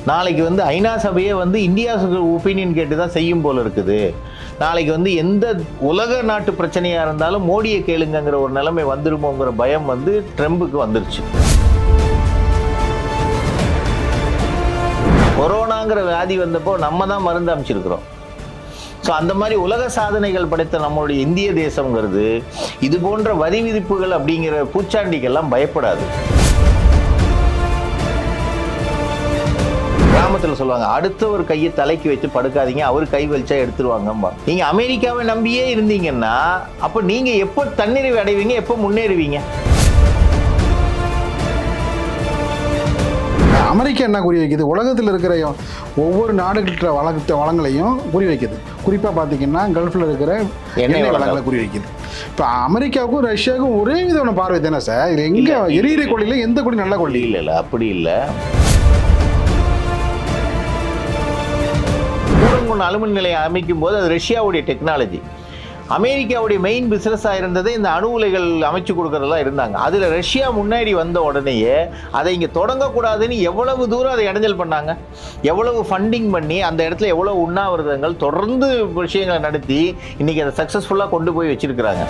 நாளைக்கு வந்து ஐநா சபையே வந்து இந்தியா ஒப்பீனியன் கேட்டு தான் செய்யும் போல இருக்குது. நாளைக்கு வந்து எந்த உலக நாட்டு பிரச்சனையாக இருந்தாலும் மோடியை கேளுங்கிற ஒரு நிலைமை வந்துருமோங்கிற பயம் வந்து ட்ரம்புக்கு வந்துருச்சு. கொரோனாங்கிற வியாதி வந்தப்போ நம்ம தான் மருந்து அமைச்சிருக்கிறோம். ஸோ அந்த மாதிரி உலக சாதனைகள் படைத்த நம்மளுடைய இந்திய தேசங்கிறது இது போன்ற வரி விதிப்புகள் அப்படிங்கிற பூச்சாண்டிக்கெல்லாம் பயப்படாது. கிராமத்தில் சொல்லுவாங்க, அடுத்தவர் கையை தலைக்கு வச்சு படுக்காதீங்க, அவர் கை வலிச்சா எடுத்துருவாங்கம்பா. நீங்க அமெரிக்காவை நம்பியே இருந்தீங்கன்னா அப்ப நீங்க எப்போ தன்னிறைவு அடைவீங்க, எப்போ முன்னேறுவீங்க? அமெரிக்கா என்ன குறி வைக்குது? உலகத்தில் இருக்கிற ஒவ்வொரு நாடுகள வளங்களையும் குறி வைக்குது. குறிப்பாக பார்த்தீங்கன்னா கல்ஃபில் இருக்கிற எண்ணெய் வளங்களை குறி வைக்குது. இப்போ அமெரிக்காவுக்கும் ரஷ்யாவுக்கும் ஒரே விதமான பார்வை தானே சார்? இது எங்கே எரியிற கொள்ளையில் எந்த கொள்ளி நல்ல கொள்ளி? இல்லை அப்படி இல்லை. அலுமின் நிலையம் அமைக்கும் போது அது ரஷ்யாவுடைய டெக்னாலஜி. அமெரிக்காவுடைய மெயின் பிசினஸாக இருந்தது இந்த அணு உலைகள் அமைச்சு கொடுக்கறதா இருந்தாங்க. அதில் ரஷ்யா முன்னாடி வந்த உடனேயே அதை இங்கே தொடங்கக்கூடாதுன்னு எவ்வளவு தூரம் அதை இடைஞ்சல் பண்ணாங்க, எவ்வளவு ஃபண்டிங் பண்ணி அந்த இடத்துல எவ்வளவு உண்ணாவிரதங்கள் தொடர்ந்து விஷயங்களை நடத்தி இன்னைக்கு அதை சக்ஸஸ்ஃபுல்லாக கொண்டு போய் வச்சிருக்கிறாங்க.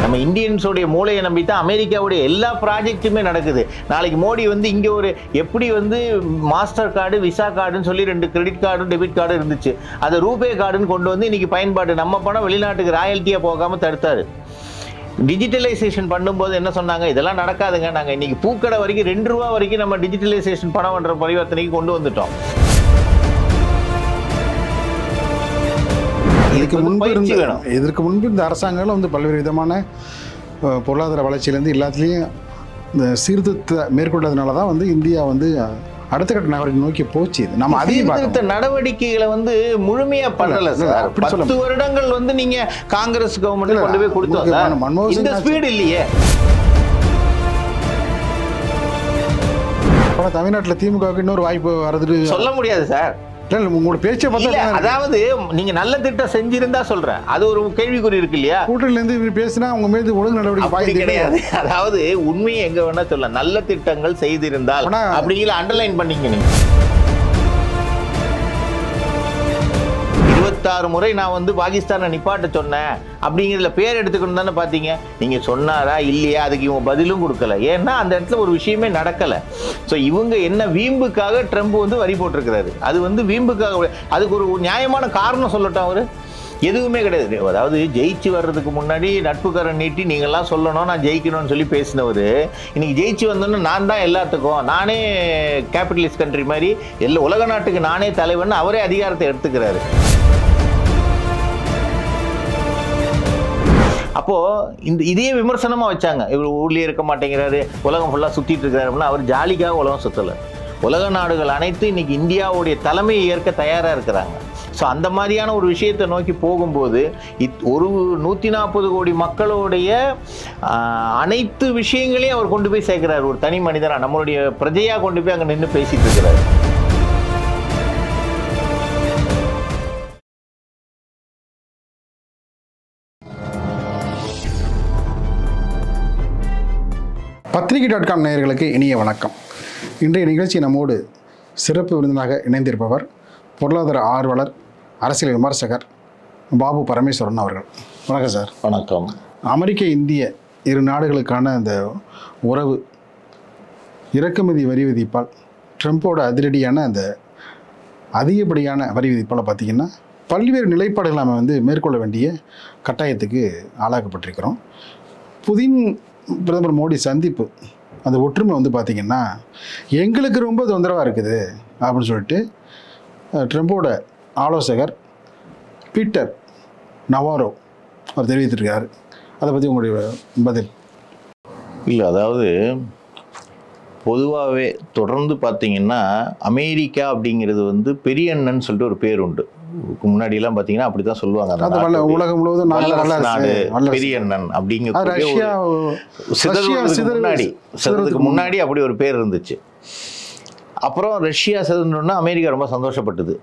நம்ம இந்தியன்ஸோடைய மூளையை நம்பி தான் அமெரிக்காவுடைய எல்லா ப்ராஜெக்ட்டுமே நடக்குது. நாளைக்கு மோடி வந்து இங்கே ஒரு எப்படி வந்து மாஸ்டர் கார்டு விசா கார்டுன்னு சொல்லி 2 கிரெடிட் கார்டும் டெபிட் கார்டும் இருந்துச்சு, அதை ரூபே கார்டுன்னு கொண்டு வந்து இன்னைக்கு பயன்பாடு நம்ம பணம் வெளிநாட்டுக்கு ராயல்ட்டியாக போகாமல் தடுத்தாரு. டிஜிட்டலைசேஷன் பண்ணும்போது என்ன சொன்னாங்க, இதெல்லாம் நடக்காதுங்க, நாங்கள் இன்னைக்கு பூக்கடை வரைக்கும் 2 ரூபா வரைக்கும் நம்ம டிஜிட்டலைசேஷன் பணம் பண்ற பரிவர்த்தனைக்கு கொண்டு வந்துட்டோம். இதற்கு முன்பு இந்த அரசாங்கங்களும் வந்து பல்வேறு விதமான பொருளாதார வளர்ச்சியிலேருந்து எல்லாத்துலேயும் இந்த சீர்திருத்த மேற்கொண்டதுனால தான் வந்து இந்தியா வந்து அடுத்த கட்ட நகரத்தை நோக்கி போச்சு. நம்ம அதிக நடவடிக்கைகளை வந்து முழுமையா பண்ணல சார். 10 வருடங்கள் வந்து நீங்க காங்கிரஸ் கவர்மெண்ட் கொண்டு போய் கொடுத்தோம், இந்த ஸ்பீடு இல்லையே. தமிழ்நாட்டில் திமுகவுக்கு இன்னொரு வாய்ப்பு வருது சொல்ல முடியாது சார். உங்களோட பேச்சை பார்த்தா, அதாவது நீங்க நல்ல திட்டம் செஞ்சிருந்தா சொல்றேன், அது ஒரு கேள்விக்குறி இருக்கு இல்லையா? கூட்டணில இருந்து பேசினா உங்க மீது ஒழுங்கு நடவடிக்கை கிடையாது. அதாவது உண்மையை எங்க வேணா சொல்லலாம், நல்ல திட்டங்கள் செய்திருந்தால் அப்படிங்கிற அண்டர்லைன் பண்ணீங்க. நீங்க 26 முறை நான் வந்து பாகிஸ்தானை நிப்பாட்ட சொன்னேன் அப்படிங்கிறதுல பேர் எடுத்துக்கணும் தானே பார்த்தீங்க. நீங்க சொன்னாரா இல்லையா, அதுக்கு இவங்க பதிலும் கொடுக்கல. ஏன்னா அந்த இடத்துல ஒரு விஷயமே நடக்கல. ஸோ இவங்க என்ன வீம்புக்காக ட்ரம்ப் வந்து வரி போட்டிருக்கிறாரு, அது வந்து வீம்புக்காக. அதுக்கு ஒரு நியாயமான காரணம் சொல்லட்டும். அவரு எதுவுமே கிடையாது. அதாவது ஜெயிச்சு வர்றதுக்கு முன்னாடி நட்புக்காரன் நீட்டி நீங்கள்லாம் சொல்லணும் நான் ஜெயிக்கணும்னு சொல்லி பேசினவர், இன்னைக்கு ஜெயிச்சு வந்தோன்னு நான் தான் எல்லாத்துக்கும், நானே கேபிட்டலிஸ்ட் கண்ட்ரி மாதிரி எல்லா உலக நாட்டுக்கு நானே தலைவன் அவரே அதிகாரத்தை எடுத்துக்கிறாரு. அப்போ இதே விமர்சனமா வச்சாங்க, இவர் ஊர்லயே இருக்க மாட்டேங்கிறாரு, உலகம் ஃபுல்லா சுத்திட்டு இருக்காரு. அவர் ஜாலிக்காக உலகம் சுத்தல. உலக நாடுகள் அனைத்து இன்னைக்கு இந்தியாவுடைய தலைமையை ஏற்க தயாரா இருக்கிறாங்க. ஸோ அந்த மாதிரியான ஒரு விஷயத்தை நோக்கி போகும்போது ஒரு 140 கோடி மக்களுடைய அனைத்து விஷயங்களையும் அவர் கொண்டு போய் சேர்க்கிறார். ஒரு தனி மனிதனா நம்மளுடைய பிரஜையா கொண்டு போய் அங்கே நின்று பேசிட்டு இருக்கிறார். பத்திரிகை.com நேயர்களுக்கு இனிய வணக்கம். இன்றைய நிகழ்ச்சி நம்மோடு சிறப்பு விருந்தினராக இணைந்திருப்பவர் பொருளாதார ஆர்வலர், அரசியல் விமர்சகர் பாபு பரமேஸ்வரன் அவர்கள். வணக்கம் சார். வணக்கம். அமெரிக்க இந்திய இரு நாடுகளுக்கான இந்த உறவு இறக்குமதி வரி விதிப்பால் ட்ரம்போட அதிரடியான அந்த அதிகப்படியான வரி விதிப்பால் பார்த்திங்கன்னா பல்வேறு நிலைப்பாடுகளை நம்ம வந்து மேற்கொள்ள வேண்டிய கட்டாயத்துக்கு ஆளாக்கப்பட்டிருக்கிறோம். புதின் பிரதமர் மோடி சந்திப்பு அந்த ஒற்றுமை வந்து பார்த்திங்கன்னா எங்களுக்கு ரொம்ப தொந்தரவாக இருக்குது அப்படின்னு சொல்லிட்டு ட்ரம்போட ஆலோசகர் பீட்டர் நவாரோ அவர் தெரிவித்திருக்காரு. அதை பற்றி உங்களுடைய பதில்? இல்லை, அதாவது பொதுவாகவே தொடர்ந்து பார்த்தீங்கன்னா அமெரிக்கா அப்படிங்கிறது வந்து பெரிய அண்ணன் சொல்லிட்டு ஒரு பேர் உண்டு. முன்னாடியெல்லாம் பார்த்தீங்கன்னா அப்படி தான் சொல்லுவாங்க, உலகம் முழுவதும் நாடு பெரிய அண்ணன் அப்படிங்கிற சிதறதுக்கு முன்னாடி அப்படி ஒரு பேர் இருந்துச்சு. அப்புறம் ரஷ்யா சிதறணுன்னா அமெரிக்கா ரொம்ப சந்தோஷப்பட்டது.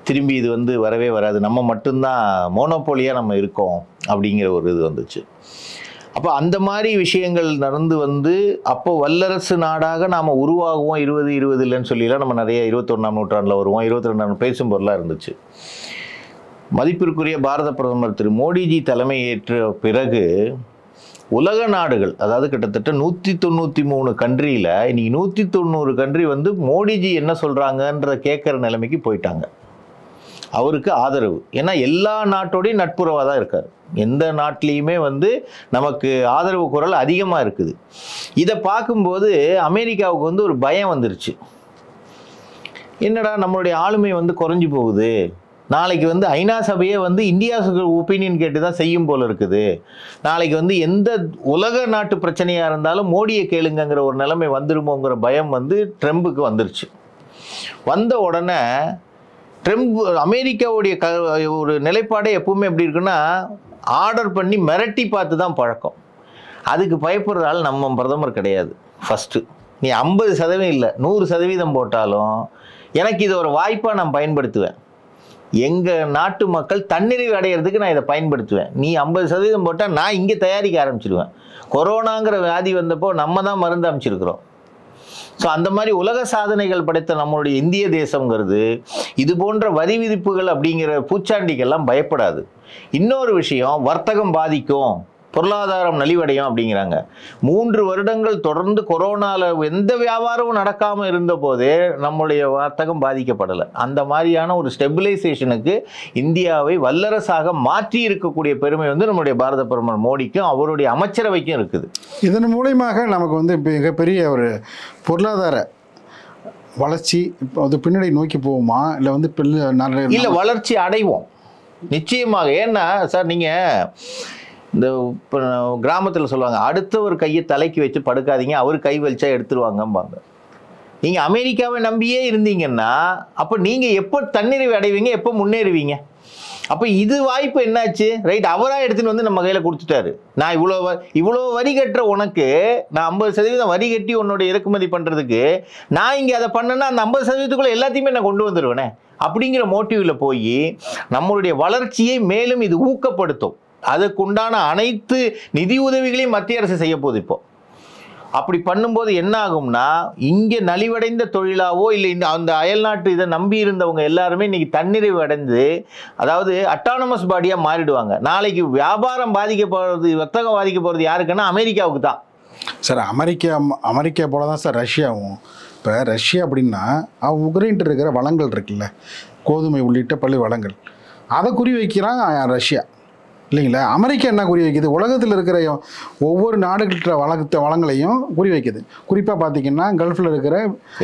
திரும்பி இது வந்து வரவே வராது, நம்ம மட்டும்தான் மோனோபோலியாக நம்ம இருக்கோம் அப்படிங்கிற ஒரு இது வந்துச்சு. அப்போ அந்த மாதிரி விஷயங்கள் நடந்து வந்து அப்போ வல்லரசு நாடாக நாம் உருவாகுவோம் 2020 இல்லைன்னு சொல்லிலாம் நம்ம நிறைய 21ஆம் நூற்றாண்டில் வருவோம் 22ஆம் பேசும் பொருளாக இருந்துச்சு. மதிப்பிற்குரிய பாரத பிரதமர் திரு மோடிஜி தலைமை ஏற்ற பிறகு உலக நாடுகள், அதாவது கிட்டத்தட்ட 193 கண்ட்ரியில் இன்னைக்கு 190 கண்ட்ரி வந்து மோடிஜி என்ன சொல்கிறாங்கன்ற கேட்குற நிலைமைக்கு போயிட்டாங்க. அவருக்கு ஆதரவு, ஏன்னா எல்லா நாட்டோடையும் நட்புறவாக தான் இருக்கார். எந்த நாட்டிலையுமே வந்து நமக்கு ஆதரவு குரல் அதிகமாக இருக்குது. இதை பார்க்கும்போது அமெரிக்காவுக்கு வந்து ஒரு பயம் வந்துருச்சு. என்னடா நம்மளுடைய ஆளுமை வந்து குறைஞ்சி போகுது, நாளைக்கு வந்து ஐநா சபையே வந்து இந்தியாவுக்கு ஒப்பீனியன் கேட்டு தான் செய்யும் போல இருக்குது, நாளைக்கு வந்து எந்த உலக நாட்டு பிரச்சனையாக இருந்தாலும் மோடியை கேளுங்கிற ஒரு நிலைமை வந்துடுமோங்கிற பயம் வந்து ட்ரம்புக்கு வந்துருச்சு. வந்த உடனே ட்ரம்ப் அமெரிக்காவுடைய ஒரு நிலைப்பாடே எப்பவுமே எப்படி இருக்குன்னா, ஆர்டர் பண்ணி மிரட்டி பார்த்து தான் பழக்கம். அதுக்கு பயப்படுறதால நம்ம பிரதமர் கிடையாது. ஃபஸ்ட்டு நீ 50% இல்லை 100% போட்டாலும் எனக்கு இது ஒரு வாய்ப்பாக நான் பயன்படுத்துவேன். எங்கள் நாட்டு மக்கள் தன்னிறைவு அடையிறதுக்கு நான் இதை பயன்படுத்துவேன். நீ 50% போட்டால் நான் இங்கே தயாரிக்க ஆரம்பிச்சிடுவேன். கொரோனாங்கிற வியாதி வந்தப்போ நம்ம தான் மருந்து அமைச்சிருக்கிறோம். ஸோ அந்த மாதிரி உலக சாதனைகள் படைத்த நம்மளுடைய இந்திய தேசங்கிறது இது போன்ற வரி விதிப்புகள் அப்படிங்கிற பூச்சாண்டிக்கெல்லாம் பயப்படாது. இன்னொரு விஷயம், வர்த்தகம் பாதிக்கும், பொருளாதாரம் நலிவடையும் அப்படிங்கிறாங்க. 3 வருடங்கள் தொடர்ந்து கொரோனாவில் எந்த வியாபாரமும் நடக்காமல் இருந்த போதே நம்முடைய வர்த்தகம் பாதிக்கப்படலை. அந்த மாதிரியான ஒரு ஸ்டெபிலைசேஷனுக்கு இந்தியாவை வல்லரசாக மாற்றி இருக்கக்கூடிய பெருமை வந்து நம்முடைய பாரத பிரதமர் மோடிக்கும் அவருடைய அமைச்சரவைக்கும் இருக்குது. இதன் மூலயமாக நமக்கு வந்து மிகப்பெரிய ஒரு பொருளாதார வளர்ச்சி இப்போ வந்து பின்னாடி நோக்கி போகுமா, இல்லை வந்து இல்லை வளர்ச்சி அடைவோம் நிச்சயமாக. ஏன்னா சார், நீங்கள் இந்த இப்போ கிராமத்தில் சொல்லுவாங்க, அடுத்தவர் கையை தலைக்கு வச்சு படுக்காதீங்க, அவர் கை வலிச்சா எடுத்துருவாங்கம்பாங்க. நீங்கள் அமெரிக்காவை நம்பியே இருந்தீங்கன்னா அப்போ நீங்கள் எப்போ தன்னிறைவு அடைவீங்க, எப்போ முன்னேறுவீங்க? அப்போ இது வாய்ப்பு என்னாச்சு, ரைட், அவராக எடுத்துன்னு வந்து நம்ம கையில் கொடுத்துட்டாரு. நான் இவ்வளோ வரி கட்டுற உனக்கு நான் 50% வரி கட்டி உன்னோட இறக்குமதி பண்ணுறதுக்கு நான் இங்கே அதை பண்ணேன்னா அந்த 50%க்குள்ளே எல்லாத்தையுமே நான் கொண்டு வந்துடுவேனே அப்படிங்கிற மோட்டிவில் போய் நம்மளுடைய வளர்ச்சியை மேலும் இது ஊக்கப்படுத்தும். அதுக்குண்டான அனைத்து நிதி உதவிகளையும் மத்திய அரசு செய்ய போகுது. இப்போ அப்படி பண்ணும்போது என்ன ஆகும்னா, இங்கே நலிவடைந்த தொழிலாவோ இல்லை அந்த அயல்நாட்டு இதை நம்பி இருந்தவங்க எல்லாருமே இன்னைக்கு தன்னிறைவு அடைந்து, அதாவது அட்டானமஸ் பாடியாக மாறிடுவாங்க. நாளைக்கு வியாபாரம் பாதிக்க போகிறது, வர்த்தகம் பாதிக்க போகிறது யாருக்குன்னா அமெரிக்காவுக்கு தான் சார். அமெரிக்கா போல தான் சார் ரஷ்யாவும். இப்போ ரஷ்யா அப்படின்னா அவன் உக்ரைன்ட்டு இருக்கிற வளங்கள் இருக்குல்ல, கோதுமை உள்ளிட்ட பல வளங்கள், அதை குறி வைக்கிறான் ரஷ்யா இல்லைங்களா? அமெரிக்கா என்ன குறி வைக்குது, உலகத்தில் இருக்கிற ஒவ்வொரு நாடுகள வளங்களையும் குறி வைக்குது. குறிப்பாக பார்த்தீங்கன்னா கல்ஃபில் இருக்கிற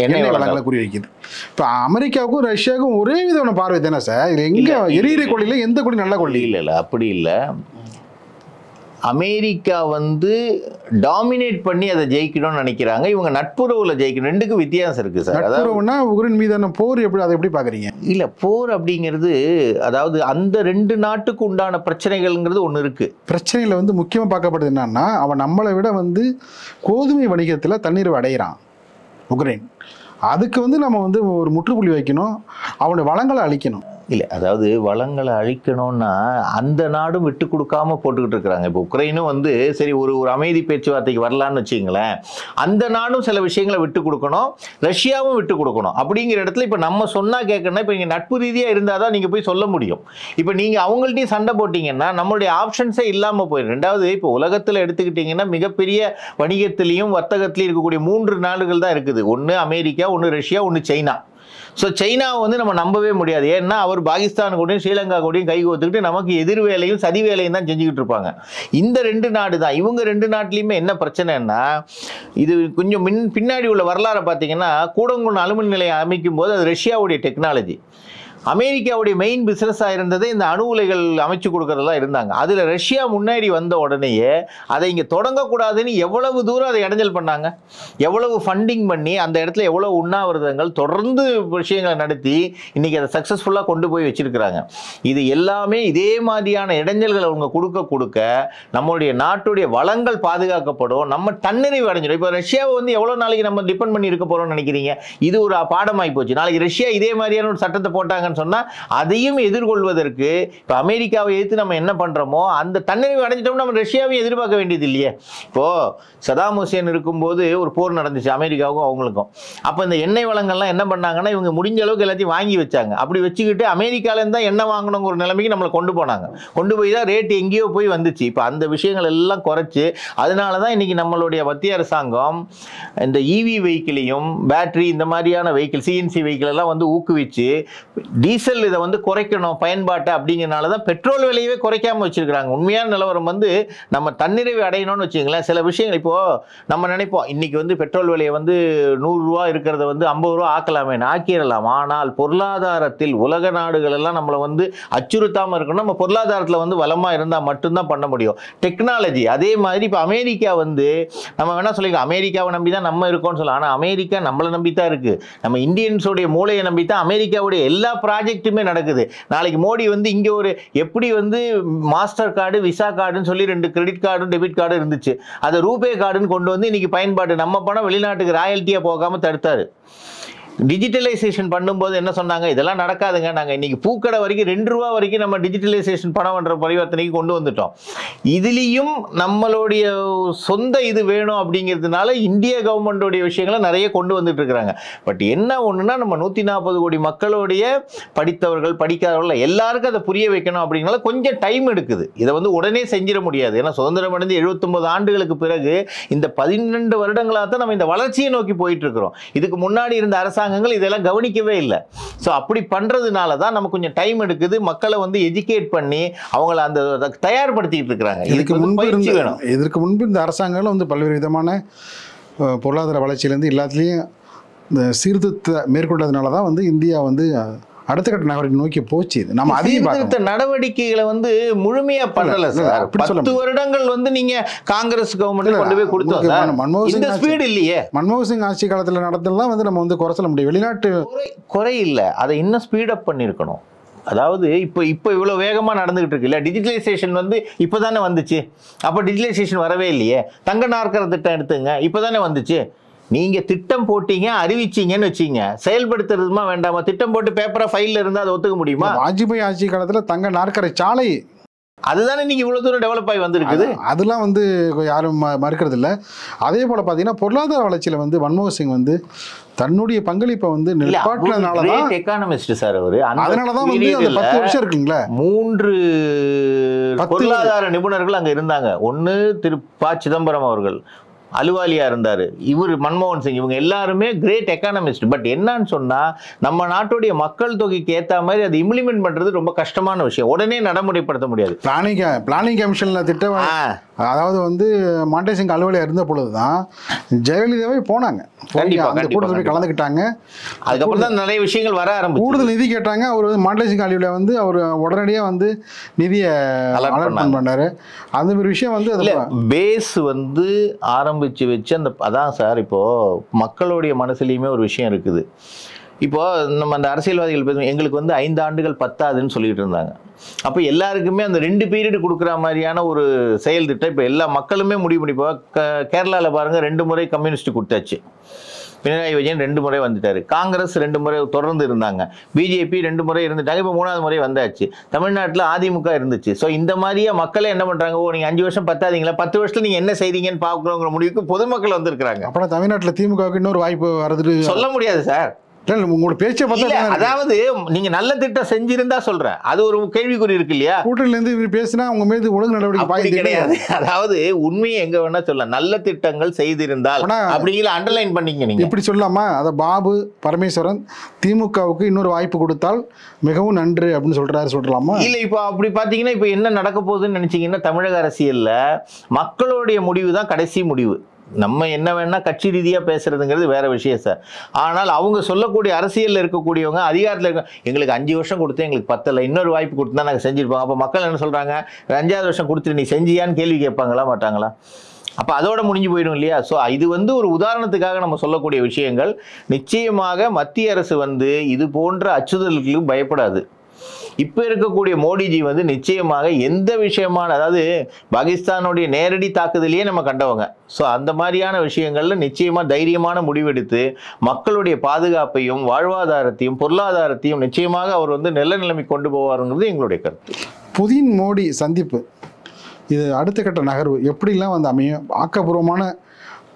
எண்ணெய் வளங்களை குறி வைக்குது. இப்போ அமெரிக்காவுக்கும் ரஷ்யாவுக்கும் ஒரே விதமான பார்வை தானே சார்? இது எங்கே எரியிற கொள்ளியில் எந்த கொள்ளி நல்ல கொள்ளி இல்லை அப்படி இல்லை. அமெரிக்கா வந்து டாமினேட் பண்ணி அதை ஜெயிக்கணும்னு நினைக்கிறாங்க, இவங்க நட்புறவுல ஜெயிக்கணும். ரெண்டுக்கும் வித்தியாசம் இருக்குது சார். நட்புறவுனா உக்ரைன் மீதான போர் எப்படி, அதை எப்படி பார்க்குறீங்க? இல்லை, போர் அப்படிங்கிறது அதாவது அந்த 2 நாட்டுக்கு உண்டான பிரச்சனைகள்ங்கிறது ஒன்று இருக்குது. பிரச்சனையில் வந்து முக்கியமாக பார்க்கப்படுது என்னன்னா, அவன் நம்மளை விட வந்து கோதுமை வணிகத்தில் தண்ணீர் அடைகிறான் உக்ரைன். அதுக்கு வந்து நம்ம வந்து ஒரு முற்றுப்புள்ளி வைக்கணும், அவனுடைய வளங்களை அழிக்கணும். இல்லை, அதாவது வளங்களை அழிக்கணும்னா அந்த நாடும் விட்டு கொடுக்காம போட்டுக்கிட்டு இருக்கிறாங்க. இப்போ உக்ரைனும் வந்து சரி ஒரு அமைதி பேச்சுவார்த்தைக்கு வரலான்னு வச்சுங்களேன், அந்த நாடும் சில விஷயங்களை விட்டு கொடுக்கணும், ரஷ்யாவும் விட்டு கொடுக்கணும். அப்படிங்கிற இடத்துல இப்போ நம்ம சொன்னால் கேட்கணும்னா, இப்போ நீங்கள் நட்பு ரீதியாக இருந்தால் தான் நீங்கள் போய் சொல்ல முடியும். இப்போ நீங்கள் அவங்கள்ட்டையும் சண்டை போட்டிங்கன்னா நம்மளுடைய ஆப்ஷன்ஸே இல்லாமல் போயிடும். ரெண்டாவது, இப்போ உலகத்தில் எடுத்துக்கிட்டிங்கன்னா மிகப்பெரிய வணிகத்திலையும் வர்த்தகத்திலையும் இருக்கக்கூடிய 3 நாடுகள் தான் இருக்குது. ஒன்று அமெரிக்கா, ஒன்று ரஷ்யா, ஒன்று சைனா. ஸோ சைனாவை வந்து நம்ம நம்பவே முடியாது. ஏன்னா அவர் பாகிஸ்தான் கூடயும் ஸ்ரீலங்கா கூடயும் கை கோத்துக்கிட்டு நமக்கு எதிர் வேலையும் சதி வேலையும் தான் செஞ்சுக்கிட்டு இருப்பாங்க. இந்த 2 நாடு தான். இவங்க 2 நாட்டிலையுமே என்ன பிரச்சனைன்னா, இது கொஞ்சம் பின்னாடி உள்ள வரலாறை பார்த்தீங்கன்னா, கூடங்குளம் அலுமினிய நிலையம் அமைக்கும் போது அது ரஷ்யாவுடைய டெக்னாலஜி. அமெரிக்காவுடைய மெயின் பிஸ்னஸாக இருந்தது இந்த அணு உலைகள் அமைச்சு கொடுக்கறதா இருந்தாங்க. அதில் ரஷ்யா முன்னாடி வந்த உடனேயே அதை இங்கே தொடங்கக்கூடாதுன்னு எவ்வளவு தூரம் அதை இடைஞ்சல் பண்ணாங்க, எவ்வளவு ஃபண்டிங் பண்ணி அந்த இடத்துல எவ்வளவு உண்ணாவிரதங்கள் தொடர்ந்து விஷயங்களை நடத்தி இன்னைக்கு அதை சக்ஸஸ்ஃபுல்லாக கொண்டு போய் வச்சிருக்கிறாங்க. இது எல்லாமே இதே மாதிரியான இடைஞ்சல்களை அவங்க கொடுக்க கொடுக்க நம்மளுடைய நாட்டுடைய வளங்கள் பாதுகாக்கப்படும், நம்ம தன்னிறைவு அடைஞ்சிடும். இப்போ ரஷ்யாவை வந்து எவ்வளோ நாளைக்கு நம்ம டிபெண்ட் பண்ணி இருக்க போகிறோம்னு நினைக்கிறீங்க? இது ஒரு பாடமாகி போச்சு. நாளைக்கு ரஷ்யா இதே மாதிரியான ஒரு சட்டத்தை போட்டாங்க பண்றாங்கன்னு சொன்னா அதையும் எதிர்கொள்வதற்கு இப்போ அமெரிக்காவை எதிர்த்து நம்ம என்ன பண்றோமோ அந்த தன்னிறைவு அடைஞ்சிட்டோம்னா நம்ம ரஷ்யாவையும் எதிர்பார்க்க வேண்டியது இல்லையே. இப்போ சதாம் ஹுசேன் இருக்கும்போது ஒரு போர் நடந்துச்சு அமெரிக்காவுக்கும் அவங்களுக்கும். அப்போ இந்த எண்ணெய் வளங்கள்லாம் என்ன பண்ணாங்கன்னா இவங்க முடிஞ்ச அளவுக்கு எல்லாத்தையும் வாங்கி வச்சாங்க. அப்படி வச்சுக்கிட்டு அமெரிக்காலேருந்து தான் எண்ணெய் வாங்கணுங்கிற ஒரு நிலைமைக்கு நம்மளை கொண்டு போனாங்க. கொண்டு போய் தான் ரேட் எங்கேயோ போய் வந்துச்சு. இப்போ அந்த விஷயங்கள் எல்லாம் குறைச்சு அதனால தான் இன்னைக்கு நம்மளுடைய மத்திய அரசாங்கம் இந்த இவி வெஹிக்கிளையும் பேட்டரி இந்த மாதிரியான வெஹிக்கிள் சிஎன்சி வெஹிக்கிள் எல்லாம் வந்து ஊக்குவிச்சு டீசல் இதை வந்து குறைக்கணும் பயன்பாட்டை அப்படிங்கிறனால தான் பெட்ரோல் விலையவே குறைக்காம வச்சிருக்கிறாங்க. உண்மையான நிலவரம் வந்து நம்ம தன்னிறைவு அடையணும்னு வச்சுங்களேன். சில விஷயங்கள் இப்போ நம்ம நினைப்போம் இன்னைக்கு வந்து பெட்ரோல் விலையை வந்து 100 ரூபா இருக்கிறத வந்து 50 ரூபா ஆக்கலாமே, ஆக்கிடலாம். ஆனால் பொருளாதாரத்தில் உலக நாடுகள் எல்லாம் நம்மளை வந்து அச்சுறுத்தாமல் இருக்கணும். நம்ம பொருளாதாரத்தில் வந்து வளமாக இருந்தால் மட்டும்தான் பண்ண முடியும். டெக்னாலஜி அதே மாதிரி இப்போ அமெரிக்கா வந்து நம்ம வேணா சொல்லிக்கலாம் அமெரிக்காவை நம்பி தான் நம்ம இருக்கோம்னு சொல்லலாம். ஆனால் அமெரிக்கா நம்மளை நம்பி தான் இருக்கு. நம்ம இந்தியன்ஸோடைய மூளையை நம்பி தான் அமெரிக்காவுடைய எல்லா ப்ராஜெக்ட்டுமே நடக்குது. நாளைக்கு மோடி வந்து இங்கே ஒரு எப்படி வந்து மாஸ்டர் கார்டு விசா கார்டுன்னு சொல்லி 2 கிரெடிட் கார்டும் டெபிட் கார்டும் இருந்துச்சு, அதை ரூபே கார்டுன்னு கொண்டு வந்து இன்னைக்கு பயன்பாடு நம்ம பணம் வெளிநாட்டுக்கு ராயல்ட்டியாக போகாமல் தடுத்தாரு. டிஜிட்டலைசேஷன் பண்ணும்போது என்ன சொன்னாங்க, இதெல்லாம் நடக்காதுங்க, நாங்கள் இன்னைக்கு பூக்கடை வரைக்கும் 2 ரூபா வரைக்கும் நம்ம டிஜிட்டலைசேஷன் பணம் பண்ற பரிவர்த்தனைக்கு கொண்டு வந்துட்டோம். இதுலேயும் நம்மளுடைய சொந்த இது வேணும் அப்படிங்கிறதுனால இந்திய கவர்மெண்டோடைய விஷயங்களை நிறைய கொண்டு வந்துட்டு இருக்கிறாங்க. பட் என்ன ஒன்றுனா நம்ம 140 கோடி மக்களுடைய படித்தவர்கள் படிக்காதவர்கள் எல்லாருக்கும் அதை புரிய வைக்கணும் அப்படிங்கிறனால கொஞ்சம் டைம் எடுக்குது. இதை வந்து உடனே செஞ்சிட முடியாது. ஏன்னா சுதந்திரம் அடைந்து 79 ஆண்டுகளுக்கு பிறகு இந்த 12 வருடங்களாக தான் நம்ம இந்த வளர்ச்சியை நோக்கி போயிட்டு இருக்கிறோம். இதுக்கு முன்னாடி இருந்த அரசாங்கங்கள் இதெல்லாம் கவனிக்கவே இல்லை. ஸோ அப்படி பண்றதுனால தான் நமக்கு கொஞ்சம் டைம் எடுக்குது. மக்களை வந்து எஜுகேட் பண்ணி அவங்கள அந்த தயார்படுத்திட்டு இருக்கிறாங்க. இதற்கு முன்பு இந்த அரசாங்கங்களும் வந்து பல்வேறு விதமான பொருளாதார வளர்ச்சியிலேருந்து எல்லாத்துலேயும் இந்த சீர்திருத்த மேற்கொண்டதுனால தான் வந்து இந்தியா வந்து அடுத்த கட்ட நகரத்தை நோக்கி போச்சு. நம்ம அதிக நடவடிக்கைகளை வந்து முழுமையா பண்ணல சார். 10 வருடங்கள் வந்து நீங்க காங்கிரஸ் கவர்மெண்ட் கொண்டு போய் கொடுத்தோம். மன்மோகன் சிங் ஆட்சி காலத்தில் நடத்தலாம் வந்து நம்ம வந்து குறை சொல்ல முடியும். வெளிநாட்டு குறை இல்லை, அதை இன்னும் ஸ்பீட் அப் பண்ணியிருக்கணும். அதாவது இப்போ இவ்வளோ வேகமாக நடந்துகிட்டு இருக்கு இல்லை, டிஜிட்டலைசேஷன் வந்து இப்போ தானே வந்துச்சு. அப்போ டிஜிட்டலைசேஷன் வரவே இல்லையே. தங்க நாற்கர திட்டம் எடுத்துங்க, இப்போ தானே வந்துச்சு. நீங்கள் திட்டம் போட்டீங்க அறிவிச்சிங்கன்னு வச்சிங்க, செயல்படுத்துறதுமா வேண்டாமா? திட்டம் போட்டு பேப்பரை ஃபைலில் இருந்தால் அதை ஒத்துக்க முடியுமா? வாஜ்பாய் ஆட்சி காலத்தில் தங்க நாற்கரை சாலை அதுதானே இன்னைக்கு இவ்வளோ தூரம் டெவலப் ஆகி வந்திருக்குது. அதெல்லாம் வந்து யாரும் மறுக்கிறது இல்லை. அதே போல் பார்த்தீங்கன்னா பொருளாதார வளர்ச்சியில் வந்து மன்மோகன் சிங் வந்து தன்னுடைய பங்களிப்பை வந்து நிப்பாட்டினதுனால தான் எக்கானமிஸ்ட் சார் அவரு. அதனால தான் வந்து அந்த 10 வருஷம் இருக்குங்களா 3 பொருளாதார நிபுணர்கள் அங்கே இருந்தாங்க. ஒன்று திரு ப. சிதம்பரம் அவர்கள், அலுவாலியா இருந்தாரு, இவர் மன்மோகன் சிங், இவங்க எல்லாருமே கிரேட் எக்கானமிஸ்ட். பட் என்னன்னு சொன்னா நம்ம நாட்டுடைய மக்கள் தொகைக்கு ஏற்ற மாதிரி அதை இம்ப்ளிமெண்ட் பண்றது ரொம்ப கஷ்டமான விஷயம். உடனே நடைமுறைப்படுத்த முடியாது. பிளானிங் கமிஷன்ல திட்டம், அதாவது வந்து மாண்டே சிங் அலுவலியா இருந்த பொழுதுதான் ஜெயலலிதாவே போனாங்க, கூட்டத்தில் கலந்துக்கிட்டாங்க. அதுக்கப்புறம் தான் நிறைய விஷயங்கள் வர ஆரம்பிச்சு, கூடுதல் நிதி கேட்டாங்க. அவர் மாண்டே சிங் அலுவலியா வந்து அவர் உடனடியாக வந்து நிதியை அலாட் பண்ணாரு. அந்த ஒரு விஷயம் வந்து பேஸ் வந்து ஆரம்பிச்சு வச்சு அந்த அதான் சார். இப்போ மக்களுடைய மனசுலையுமே ஒரு விஷயம் இருக்குது. இப்போ நம்ம அந்த அரசியல்வாதிகள் பேசுவோம், எங்களுக்கு வந்து 5 ஆண்டுகள் பத்தாதுன்னு சொல்லிட்டு இருந்தாங்க. அப்போ எல்லாருக்குமே அந்த 2 பீரியட் கொடுக்குற மாதிரியான ஒரு செயல் திட்டம் இப்போ எல்லா மக்களுமே முடிவு பண்ணி. இப்போ கேரளாவில் பாருங்க 2 முறை கம்யூனிஸ்ட் கொடுத்தாச்சு. பினராயி விஜயன் 2 முறை வந்துட்டாரு. காங்கிரஸ் 2 முறை தொடர்ந்து இருந்தாங்க. பிஜேபி 2 முறை இருந்துட்டாங்க. இப்போ 3ஆவது முறை வந்தாச்சு. தமிழ்நாட்டில் அதிமுக இருந்துச்சு. ஸோ இந்த மாதிரியே மக்களே என்ன பண்றாங்க, ஓ நீங்க 5 வருஷம் பத்தாதீங்களா, 10 வருஷத்துல நீங்க என்ன செய்றீங்கன்னு பார்க்குறோங்கிற முடிவுக்கு பொதுமக்கள் வந்திருக்கிறாங்க. அப்புறம் தமிழ்நாட்டில் திமுகவுக்கு இன்னொரு வாய்ப்பு வருது சொல்ல முடியாது சார். உங்களோட பேச்சை பார்த்தா, அதாவது நீங்க நல்ல திட்டம் செஞ்சிருந்தா சொல்றேன், அது ஒரு கேள்விக்குறி இருக்கு இல்லையா? கூட்டணியில இருந்து பேசினா உங்க மீது ஒழுங்கு நடவடிக்கை கிடையாது. அதாவது உண்மையை எங்க வேணா சொல்லலாம், நல்ல திட்டங்கள் செய்திருந்தால் அப்படிங்கிற அண்டர்லைன் பண்ணீங்க. நீங்க இப்படி சொல்லலாமா? அதை பாபு பரமேஸ்வரன் திமுகவுக்கு இன்னொரு வாய்ப்பு கொடுத்தால் மிகவும் நன்று அப்படின்னு சொல்லலாமா? இல்ல இப்போ அப்படி பாத்தீங்கன்னா இப்போ என்ன நடக்க போகுதுன்னு நினைச்சீங்கன்னா, தமிழக அரசியல்ல மக்களுடைய முடிவு தான் கடைசி முடிவு. நம்ம என்ன வேணா கட்சி ரீதியாக பேசுறதுங்கிறது வேற விஷயம் சார். ஆனால் அவங்க சொல்லக்கூடிய அரசியலில் இருக்கக்கூடியவங்க, அதிகாரத்தில் இருக்க, எங்களுக்கு 5 வருஷம் கொடுத்து எங்களுக்கு பத்தலை, இன்னொரு வாய்ப்பு கொடுத்து தான் நாங்கள் செஞ்சிருப்போம். அப்போ மக்கள் என்ன சொல்றாங்க, 5வது வருஷம் கொடுத்துட்டு நீ செஞ்சியான்னு கேள்வி கேட்பாங்களா மாட்டாங்களா? அப்போ அதோட முடிஞ்சு போயிடும் இல்லையா? ஸோ இது வந்து ஒரு உதாரணத்துக்காக நம்ம சொல்லக்கூடிய விஷயங்கள். நிச்சயமாக மத்திய அரசு வந்து இது போன்ற அச்சுறுத்தல்களுக்கு பயப்படாது. இப்போ இருக்கக்கூடிய மோடிஜி வந்து நிச்சயமாக எந்த விஷயமான, அதாவது பாகிஸ்தானுடைய நேரடி தாக்குதலையே நம்ம கண்டவங்க. ஸோ அந்த மாதிரியான விஷயங்கள்ல நிச்சயமா தைரியமான முடிவெடுத்து மக்களுடைய பாதுகாப்பையும் வாழ்வாதாரத்தையும் பொருளாதாரத்தையும் நிச்சயமாக அவர் வந்து நல்ல நிலைமை கொண்டு போவாருங்கிறது எங்களுடைய கருத்து. புதின் மோடி சந்திப்பு இது அடுத்த கட்ட நகர்வு எப்படிலாம் வந்து அமையும்? ஆக்கப்பூர்வமான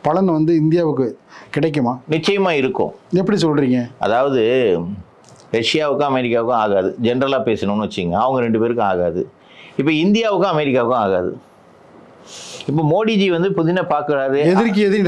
பலன் வந்து இந்தியாவுக்கு கிடைக்குமா? நிச்சயமா இருக்கும். எப்படி சொல்றீங்க? அதாவது ரஷ்யாவுக்கும் அமெரிக்காவுக்கும் ஆகாது, ஜென்ரலாக பேசணும்னு வச்சுங்க. அவங்க 2 பேருக்கும் ஆகாது. இப்போ இந்தியாவுக்கும் அமெரிக்காவுக்கும் ஆகாது. இப்போ மோடிஜி வந்து புதினை பார்க்குறாரு. எதிரிக்கு எதிரி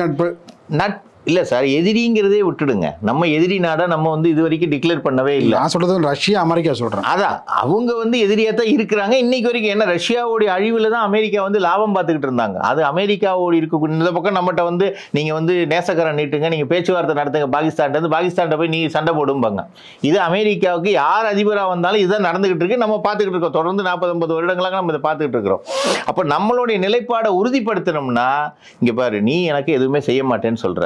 நட்பு இல்லை சார், எதிரிங்கிறதே விட்டுடுங்க. நம்ம எதிரி நாடாக நம்ம வந்து இது வரைக்கும் டிக்ளேர் பண்ணவே இல்லை. நான் சொல்றது ரஷ்யா அமெரிக்கா சொல்கிறேன். அதான் அவங்க வந்து எதிரியாக தான் இருக்கிறாங்க இன்னைக்கு வரைக்கும். ஏன்னா ரஷ்யாவோடைய அழிவில் தான் அமெரிக்கா வந்து லாபம் பார்த்துக்கிட்டு இருந்தாங்க. அது அமெரிக்காவோடு இருக்கக்கூடிய இந்த பக்கம் நம்மகிட்ட வந்து நீங்கள் வந்து நேசக்கரம் நீட்டுங்க, நீங்கள் பேச்சுவார்த்தை நடத்துங்க பாகிஸ்தான்கிட்ட போய் நீ சண்டை போடும்பாங்க. இது அமெரிக்காவுக்கு யார் அதிபராக வந்தாலும் இதுதான் நடந்துகிட்டு இருக்கு. நம்ம பார்த்துக்கிட்டு இருக்கோம். தொடர்ந்து 40-50 வருடங்களாக நம்ம இதை பார்த்துக்கிட்டு இருக்கிறோம். அப்போ நம்மளுடைய நிலைப்பாடை உறுதிப்படுத்தணும்னா, இங்கே பாரு, நீ எனக்கு எதுவுமே செய்ய மாட்டேன்னு சொல்கிற,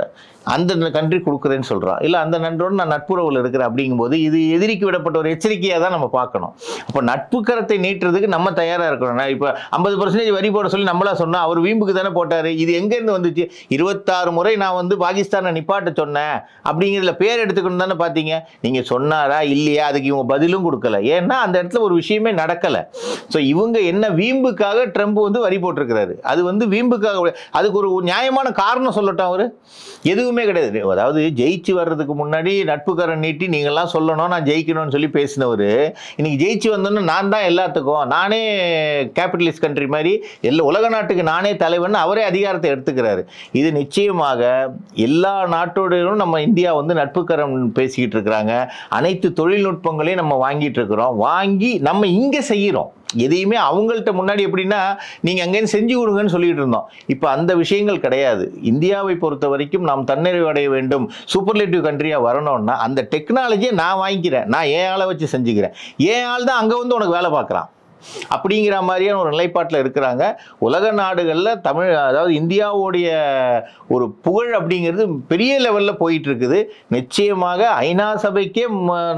அந்த கண்ட்ரி கொடுக்குறேன்னு சொல்கிறான், இல்லை அந்த நன்றோடு நான் நட்புறவில் இருக்கிறேன். அப்படிங்கும்போது இது எதிரிக்கு விடப்பட்ட ஒரு எச்சரிக்கையாக தான் நம்ம பார்க்கணும். அப்போ நட்பு கரத்தை நீட்டுறதுக்கு நம்ம தயாராக இருக்கணும். இப்போ 50% வரி போட சொல்லி நம்மளா சொன்னால் அவர் வீம்புக்கு தானே போட்டார். இது எங்கேருந்து வந்துச்சு? 26 முறை நான் வந்து பாகிஸ்தானை நிப்பாட்ட சொன்னேன் அப்படிங்கிறதுல பேர் எடுத்துக்கணும் தானே பார்த்தீங்க. நீங்கள் சொன்னாரா இல்லையா, அதுக்கு இவங்க பதிலும் கொடுக்கல. ஏன்னா அந்த இடத்துல ஒரு விஷயமே நடக்கலை. ஸோ இவங்க என்ன வீம்புக்காக ட்ரம்ப் வந்து வரி போட்டிருக்கிறாரு. அது வந்து வீம்புக்காக, அதுக்கு ஒரு நியாயமான காரணம் சொல்லட்டும். அவர் எதுவுமே கிடையாது. அதாவது ஜெயிச்சு வர்றதுக்கு முன்னாடி நட்புக்கரம் நீட்டி நீங்கள்லாம் சொல்லணும் நான் ஜெயிக்கணும்னு சொல்லி பேசினவர், இன்னைக்கு ஜெயிச்சு வந்தோன்னு நான் தான் எல்லாத்துக்கும், நானே கேபிட்டலிஸ்ட் கண்ட்ரி மாதிரி உலக நாட்டுக்கு நானே தலைவன் அவரே அதிகாரத்தை எடுத்துக்கிறாரு. இது நிச்சயமாக எல்லா நாட்டோடையும் நம்ம இந்தியா வந்து நட்புக்கரம் பேசிக்கிட்டு இருக்கிறாங்க. அனைத்து தொழில்நுட்பங்களையும் நம்ம வாங்கிட்டு இருக்கிறோம். வாங்கி நம்ம இங்கே செய்கிறோம். எதையுமே அவங்கள்ட்ட முன்னாடி எப்படின்னா நீங்கள் அங்கேருந்து செஞ்சு கொடுங்கன்னு சொல்லிட்டு இருந்தோம். இப்போ அந்த விஷயங்கள் கிடையாது. இந்தியாவை பொறுத்த வரைக்கும் நாம் தன்னிறைவு அடைய வேண்டும், சூப்பர்லேட்டிவ் கண்ட்ரியாக வரணும்னா அந்த டெக்னாலஜியை நான் வாங்கிக்கிறேன், நான் ஏன் ஆளை வச்சு செஞ்சுக்கிறேன், ஏன் ஆள் தான் அங்கே வந்து உனக்கு வேலை பார்க்குறான் அப்படிங்கிற மாதிரியான ஒரு நிலைப்பாட்டில் இருக்கிறாங்க. உலக நாடுகளில் அதாவது இந்தியாவுடைய ஒரு புகழ் அப்படிங்கிறது பெரிய லெவலில் போயிட்டு இருக்குது. நிச்சயமாக ஐநா சபைக்கே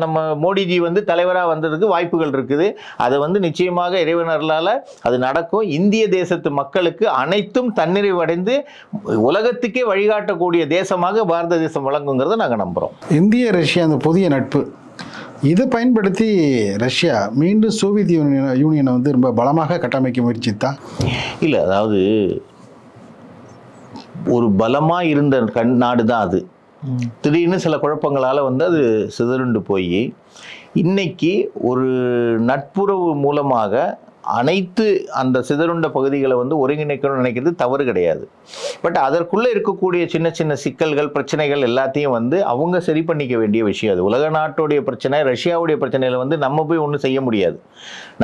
நம்ம மோடிஜி வந்து தலைவராக வந்ததுக்கு வாய்ப்புகள் இருக்குது. அதை வந்து நிச்சயமாக இறைவனர்களால் அது நடக்கும். இந்திய தேசத்து மக்களுக்கு அனைத்தும் தன்னிறைவடைந்து உலகத்துக்கே வழிகாட்டக்கூடிய தேசமாக பாரத தேசம் வழங்குங்கிறத நாங்கள் நம்புகிறோம். இந்திய ரஷ்யா அந்த புதிய நட்பு இதை பயன்படுத்தி ரஷ்யா மீண்டும் சோவியத் யூனியனை வந்து ரொம்ப பலமாக கட்டமைக்க முயற்சித்தா? இல்லை, அதாவது ஒரு பலமாக இருந்த நாடு தான் அது. திடீர்னு சில குழப்பங்களால் வந்து அது சிதறுண்டு போய் இன்னைக்கு ஒரு நட்புறவு மூலமாக அனைத்து அந்த சிதறுண்ட பகுதிகளை வந்து ஒருங்கிணைக்கணும்னு நினைக்கிறது தவறு கிடையாது. பட் அதற்குள்ளே இருக்கக்கூடிய சின்ன சின்ன சிக்கல்கள் பிரச்சனைகள் எல்லாத்தையும் வந்து அவங்க சரி பண்ணிக்க வேண்டிய விஷயம். அது உலக நாட்டுடைய பிரச்சனை, ரஷ்யாவுடைய பிரச்சனையில் வந்து நம்ம போய் ஒன்றும் செய்ய முடியாது.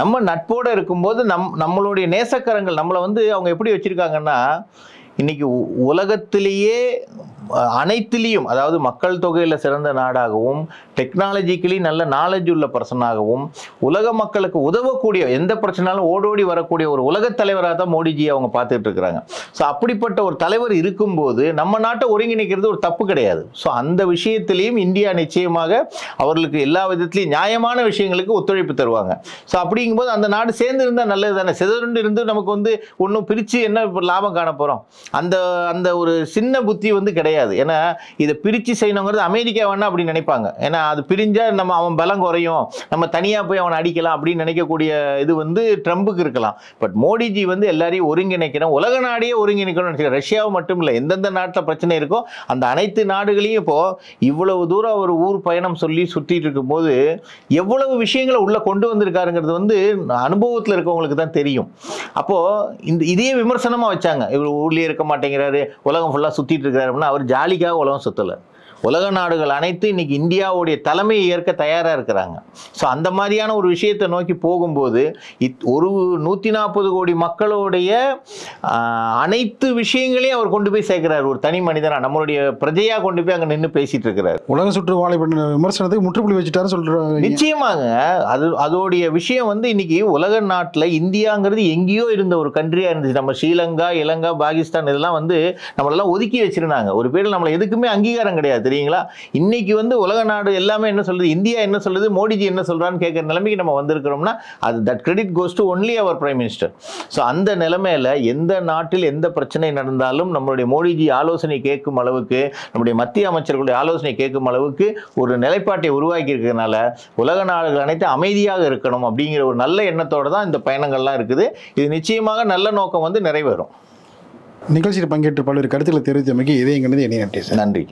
நம்ம நட்போடு இருக்கும்போது நம்மளுடைய நேசக்கரங்கள் நம்மளை வந்து அவங்க எப்படி வச்சுருக்காங்கன்னா, இன்னைக்கு உலகத்திலேயே அனைத்திலையும், அதாவது மக்கள் தொகையில் சிறந்த நாடாகவும் டெக்னாலஜிக்கலி நல்ல நாலேஜ் உள்ள பர்சனாகவும் உலக மக்களுக்கு உதவக்கூடிய எந்த பிரச்சனாலும் ஓடோடி வரக்கூடிய ஒரு உலகத் தலைவராக தான் மோடிஜி அவங்க பார்த்துட்டு இருக்கிறாங்க. ஸோ அப்படிப்பட்ட ஒரு தலைவர் இருக்கும்போது நம்ம நாட்டை ஒருங்கிணைக்கிறது ஒரு தப்பு கிடையாது. ஸோ அந்த விஷயத்திலையும் இந்தியா நிச்சயமாக அவர்களுக்கு எல்லா விதத்திலையும் நியாயமான விஷயங்களுக்கு ஒத்துழைப்பு தருவாங்க. ஸோ அப்படிங்கும்போது அந்த நாடு சேர்ந்து இருந்தால் நல்லது தானே. சிதறுண்டு இருந்து நமக்கு வந்து ஒன்றும் பிரித்து என்ன லாபம் காண போகிறோம்? அந்த அந்த ஒரு சின்ன புத்தி வந்து கிடையாது. ஏன்னா இதை பிரித்து செய்யணுங்கிறது அமெரிக்கா வேணா அப்படி நினைப்பாங்க. ஏன்னா அது பிரிஞ்சா அவன் பலம் குறையும், நம்ம தனியாக போய் அவனை அடிக்கலாம் அப்படின்னு நினைக்கக்கூடிய இது வந்து ட்ரம்புக்கு இருக்கலாம். பட் மோடிஜி வந்து எல்லாரையும் ஒருங்கிணைக்கணும், உலக நாடையே ஒருங்கிணைக்கணும்னு நினைக்கிறேன். ரஷ்யாவை மட்டும் இல்லை, எந்தெந்த நாட்டில் பிரச்சனை இருக்கோ அந்த அனைத்து நாடுகளையும் இப்போ இவ்வளவு தூரம் ஒரு ஊர் பயணம் சொல்லி சுற்றிட்டு இருக்கும்போது எவ்வளவு விஷயங்களை உள்ள கொண்டு வந்திருக்காருங்கிறது வந்து அனுபவத்தில் இருக்கவங்களுக்கு தான் தெரியும். அப்போ இதே விமர்சனமாக வச்சாங்க, இவர் ஊர்லேயே இருக்க மாட்டேங்கிறாரு, உலகம் ஃபுல்லாக சுற்றிட்டு இருக்கிறாரு அப்படின்னா. அவர் ஜாலிக்காக உலகம் சுற்றலை. உலக நாடுகள் அனைத்து இன்னைக்கு இந்தியாவுடைய தலைமையை ஏற்க தயாராக இருக்கிறாங்க. ஸோ அந்த மாதிரியான ஒரு விஷயத்தை நோக்கி போகும்போது ஒரு 140 கோடி மக்களுடைய அனைத்து விஷயங்களையும் அவர் கொண்டு போய் சேர்க்கிறார். ஒரு தனி மனிதனாக நம்மளுடைய பிரஜையாக கொண்டு போய் அங்கே நின்று பேசிட்டு இருக்கிறார். உலக சுற்றுவாழை விமர்சனத்துக்கு முற்றுப்புள்ளி வச்சுட்டாரு சொல்றாங்க. நிச்சயமாங்க. அதோடைய விஷயம் வந்து இன்னைக்கு உலக நாட்டில் இந்தியாங்கிறது எங்கேயோ இருந்த ஒரு கண்ட்ரியாக இருந்துச்சு. நம்ம ஸ்ரீலங்கா, இலங்கை, பாகிஸ்தான் இதெல்லாம் வந்து நம்மளெல்லாம் ஒதுக்கி வச்சிருந்தாங்க. ஒரு பேரில் நம்மளை எதுக்குமே அங்கீகாரம் கிடையாது. கிடையாது தெரியுங்களா. இன்னைக்கு உலக நாடு எல்லாமே என்ன சொல்லுது, இந்தியா என்ன சொல்லுது, மோடிஜி என்ன சொல்றான்னு கேட்குற நிலைமைக்கு நம்ம வந்திருக்கிறோம்னா அது that credit goes to only our prime minister. So அந்த நிலைமையில எந்த நாட்டில் எந்த பிரச்சனை நடந்தாலும் நம்மளுடைய மோடிஜி ஆலோசனை கேட்கும் அளவுக்கு, நம்முடைய மத்திய அமைச்சர்களுடைய ஆலோசனை கேட்கும் அளவுக்கு ஒரு நிலைப்பாட்டை உருவாக்கி இருக்கிறதுனால உலக நாடுகள் அனைத்து அமைதியாக இருக்கணும் அப்படிங்கிற ஒரு நல்ல எண்ணத்தோடு தான் இந்த பயணங்கள்லாம் இருக்குது. இது நிச்சயமாக நல்ல நோக்கம் நிறைவேறும். நிகழ்ச்சியில் பங்கேற்று பல்வேறு கருத்துக்களை தெரிவித்தமைக்கு இதே எங்களுக்கு நன்றி சார். நன்றி.